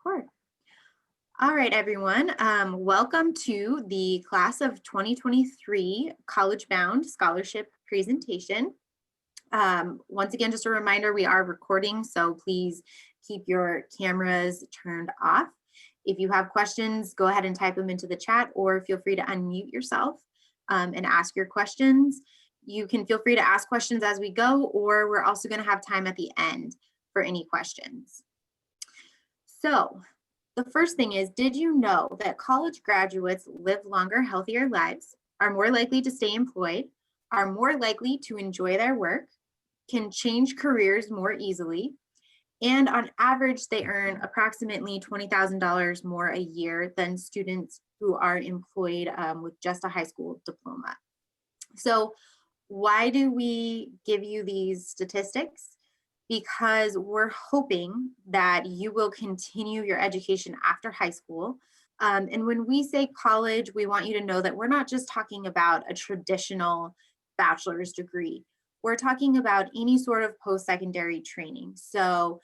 Sure. All right, everyone. Welcome to the class of 2023 College Bound Scholarship presentation. Once again, just a reminder, we are recording, so please keep your cameras turned off. If you have questions, go ahead and type them into the chat or feel free to unmute yourself and ask your questions. You can feel free to ask questions as we go, or we're also going to have time at the end for any questions. So the first thing is, did you know that college graduates live longer, healthier lives, are more likely to stay employed, are more likely to enjoy their work, can change careers more easily, and on average, they earn approximately $20,000 more a year than students who are employed with just a high school diploma. So why do we give you these statistics? Because we're hoping that you will continue your education after high school. And when we say college, we want you to know that we're not just talking about a traditional bachelor's degree. We're talking about any sort of post-secondary training. So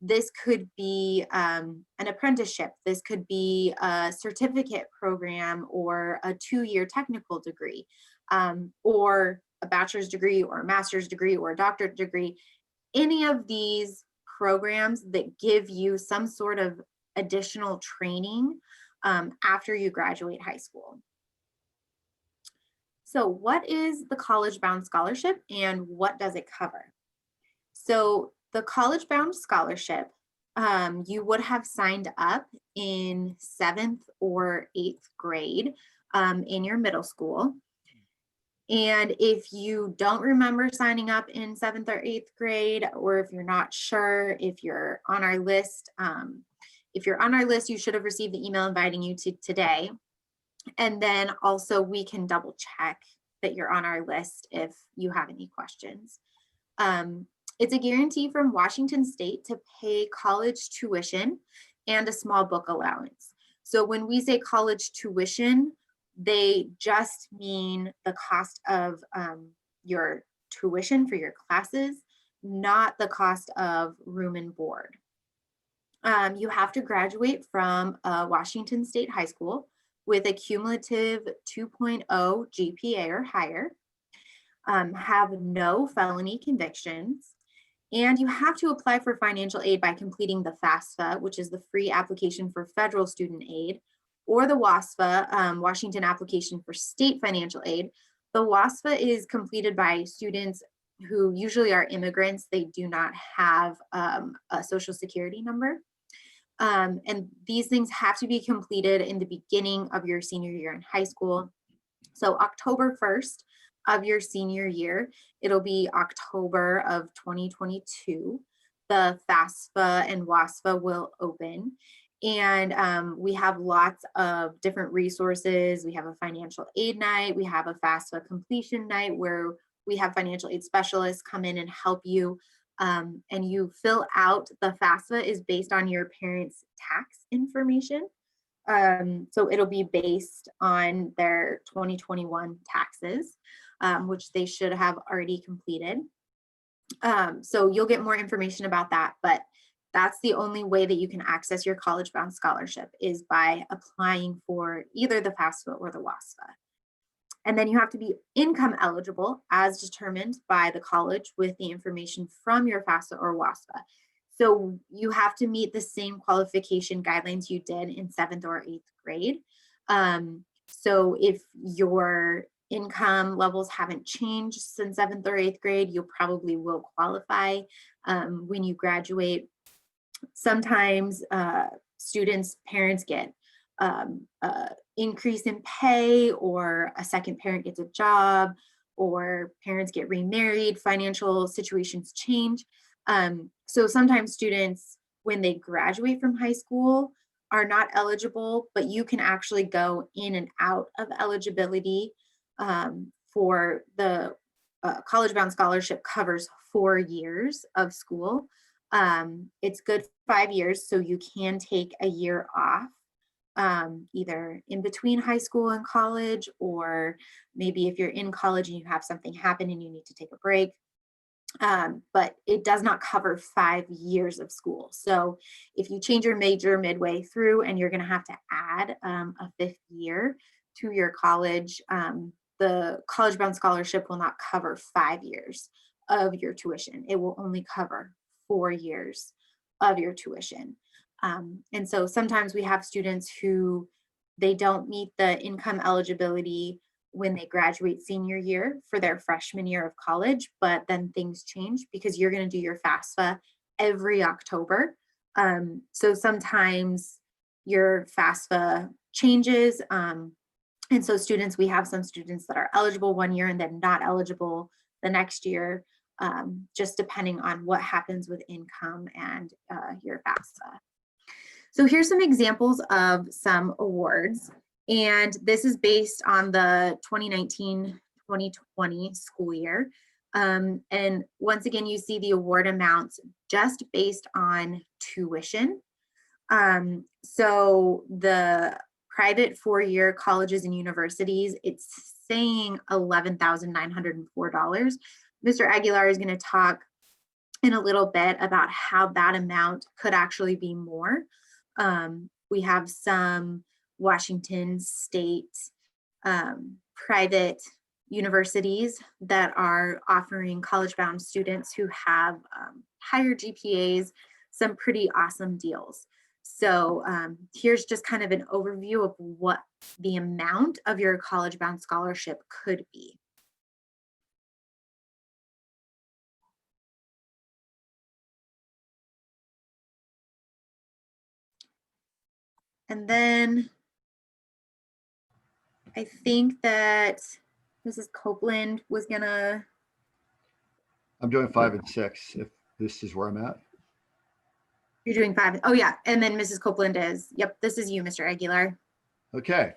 this could be an apprenticeship. This could be a certificate program or a 2-year technical degree, or a bachelor's degree or a master's degree or a doctorate degree. Any of these programs that give you some sort of additional training after you graduate high school. So what is the College Bound Scholarship and what does it cover? So the College Bound Scholarship, you would have signed up in 7th or 8th grade in your middle school. And if you don't remember signing up in 7th or 8th grade, or if you're not sure if you're on our list, you should have received the email inviting you to today. And then also we can double check that you're on our list if you have any questions. It's a guarantee from Washington State to pay college tuition and a small book allowance. So when we say college tuition, they just mean the cost of your tuition for your classes, not the cost of room and board. You have to graduate from Washington State High School with a cumulative 2.0 GPA or higher, have no felony convictions, and you have to apply for financial aid by completing the FAFSA, which is the free application for federal student aid, or the WASFA, Washington application for state financial aid. The WASFA is completed by students who usually are immigrants. They do not have a social security number. And these things have to be completed in the beginning of your senior year in high school. So October 1st of your senior year, it'll be October of 2022. The FAFSA and WASFA will open. And we have lots of different resources. We have a financial aid night. We have a FAFSA completion night where we have financial aid specialists come in and help you. And you fill out, the FAFSA is based on your parents' tax information. So it'll be based on their 2021 taxes, which they should have already completed. So you'll get more information about that, but that's the only way that you can access your College Bound Scholarship is by applying for either the FAFSA or the WASFA. And then you have to be income eligible as determined by the college with the information from your FAFSA or WASFA. So you have to meet the same qualification guidelines you did in 7th or 8th grade. So if your income levels haven't changed since 7th or 8th grade, you probably will qualify when you graduate. Sometimes students' parents get increase in pay, or a second parent gets a job, or parents get remarried, financial situations change. So sometimes students, when they graduate from high school, are not eligible, but you can actually go in and out of eligibility for the College Bound Scholarship covers 4 years of school. It's good 5 years, so you can take a year off either in between high school and college, or maybe if you're in college and you have something happen and you need to take a break. but it does not cover 5 years of school. So if you change your major midway through and you're going to have to add a 5th year to your college, the College Bound Scholarship will not cover 5 years of your tuition. It will only cover 4 years of your tuition. And so sometimes we have students who they don't meet the income eligibility when they graduate senior year for their freshman year of college, but then things change because you're going to do your FAFSA every October. So sometimes your FAFSA changes. And so students, we have some students that are eligible one year and then not eligible the next year, just depending on what happens with income and your FAFSA. So here's some examples of some awards. And this is based on the 2019-2020 school year. And once again, you see the award amounts just based on tuition. So the private 4-year colleges and universities, it's saying $11,904. Mr. Aguilar is going to talk in a little bit about how that amount could actually be more. We have some Washington State private universities that are offering college-bound students who have higher GPAs some pretty awesome deals. So here's just kind of an overview of what the amount of your college-bound scholarship could be. And then I think that Mrs. Copeland was gonna. I'm doing 5 and 6, if this is where I'm at. You're doing 5. Oh yeah, and then Mrs. Copeland is. Yep, this is you, Mr. Aguilar. Okay.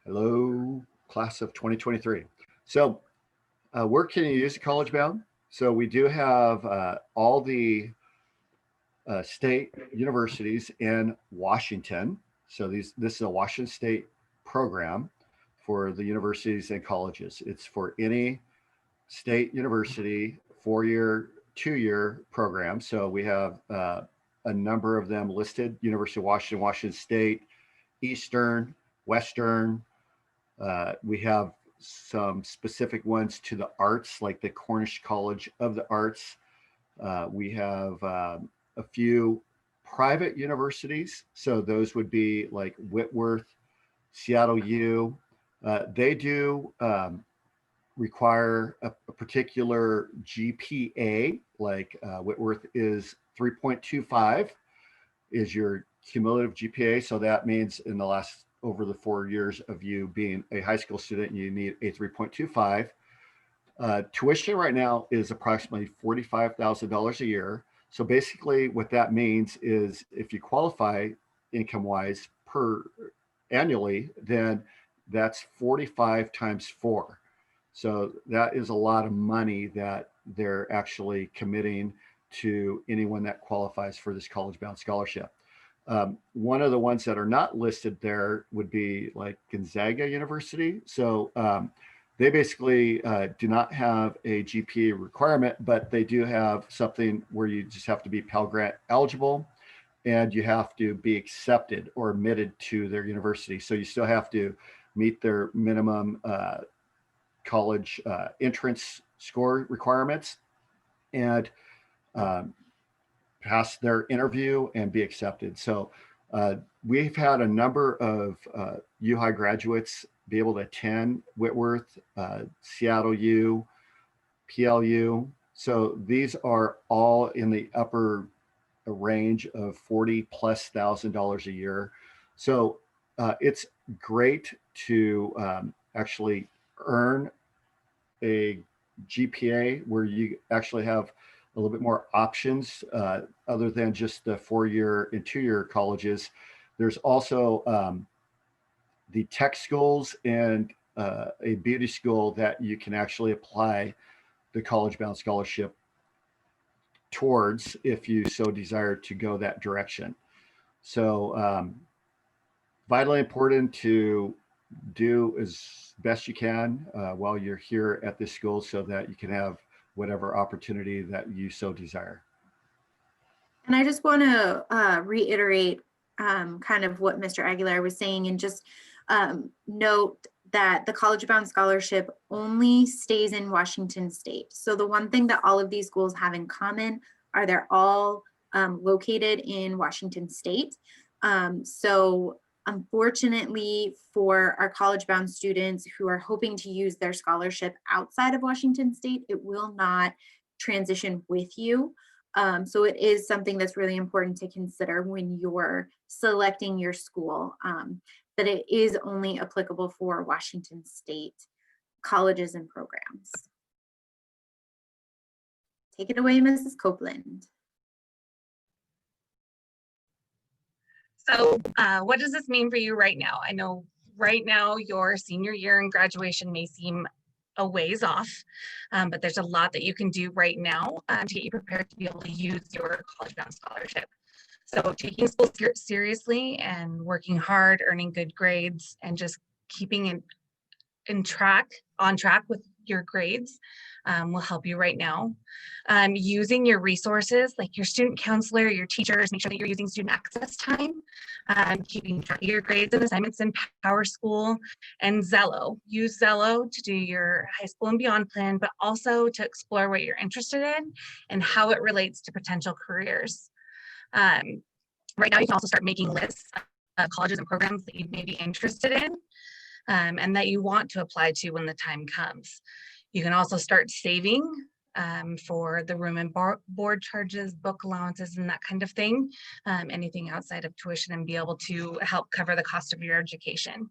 Hello, class of 2023. So where can you use College Bound? So we do have all the state universities in Washington. So this is a Washington State program for the universities and colleges. It's for any state university, 4-year, 2-year program. So we have a number of them listed: University of Washington, Washington State, Eastern, Western. We have some specific ones to the arts, like the Cornish College of the Arts. We have a few private universities. So those would be like Whitworth, Seattle U. They do require a particular GPA, like Whitworth is 3.25 is your cumulative GPA. So that means in the last, over the 4 years of you being a high school student, you need a 3.25. Tuition right now is approximately $45,000 a year. So basically what that means is if you qualify income-wise per annually, then that's 45 times 4. So that is a lot of money that they're actually committing to anyone that qualifies for this college-bound scholarship. One of the ones that are not listed there would be like Gonzaga University. So they basically do not have a GPA requirement, but they do have something where you just have to be Pell Grant eligible and you have to be accepted or admitted to their university. So you still have to meet their minimum college entrance score requirements and pass their interview and be accepted. So we've had a number of U-High graduates be able to attend Whitworth, Seattle U, PLU. So these are all in the upper range of $40,000+ a year. So it's great to actually earn a GPA where you actually have a little bit more options other than just the 4-year and 2-year colleges. There's also the tech schools and a beauty school that you can actually apply the College Bound Scholarship towards if you so desire to go that direction. So vitally important to do as best you can while you're here at this school so that you can have whatever opportunity that you so desire. And I just want to reiterate kind of what Mr. Aguilar was saying, and just note that the College Bound Scholarship only stays in Washington State. So the one thing that all of these schools have in common are they're all located in Washington State. So unfortunately for our college bound students who are hoping to use their scholarship outside of Washington State, it will not transition with you. So it is something that's really important to consider when you're selecting your school, that it is only applicable for Washington State colleges and programs. Take it away, Mrs. Copeland. So what does this mean for you right now? I know right now your senior year and graduation may seem a ways off, but there's a lot that you can do right now to get you prepared to be able to use your College Bound Scholarship. So taking school seriously and working hard, earning good grades, and just keeping on track with your grades will help you right now. Using your resources like your student counselor, your teachers, make sure that you're using student access time, keeping track of your grades and assignments in PowerSchool, and Zello. Use Zello to do your high school and beyond plan, but also to explore what you're interested in and how it relates to potential careers. Right now, you can also start making lists of colleges and programs that you may be interested in and that you want to apply to when the time comes. You can also start saving for the room and board charges, book allowances, and that kind of thing, anything outside of tuition, and be able to help cover the cost of your education.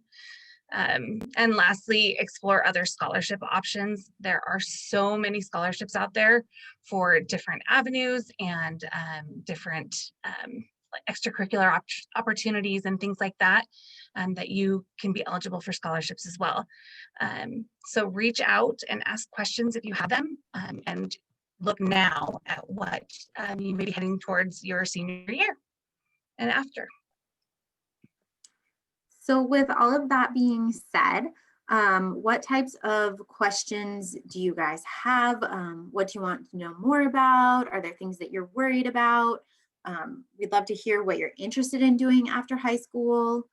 And lastly, explore other scholarship options. There are so many scholarships out there for different avenues and different extracurricular opportunities and things like that, that you can be eligible for scholarships as well. So reach out and ask questions if you have them, and look now at what you may be heading towards your senior year and after. So with all of that being said, what types of questions do you guys have? What do you want to know more about? Are there things that you're worried about? We'd love to hear what you're interested in doing after high school.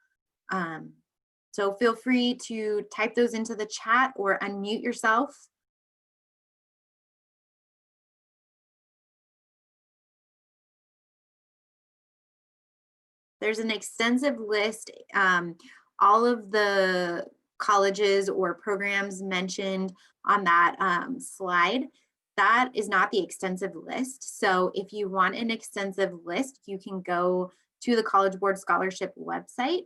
So feel free to type those into the chat or unmute yourself. There's an extensive list. All of the colleges or programs mentioned on that slide, that is not the extensive list. So if you want an extensive list, you can go to the College Board Scholarship website,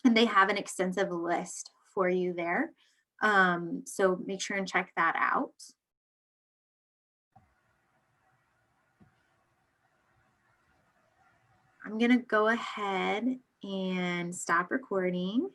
and they have an extensive list for you there. So make sure and check that out. I'm gonna go ahead and stop recording.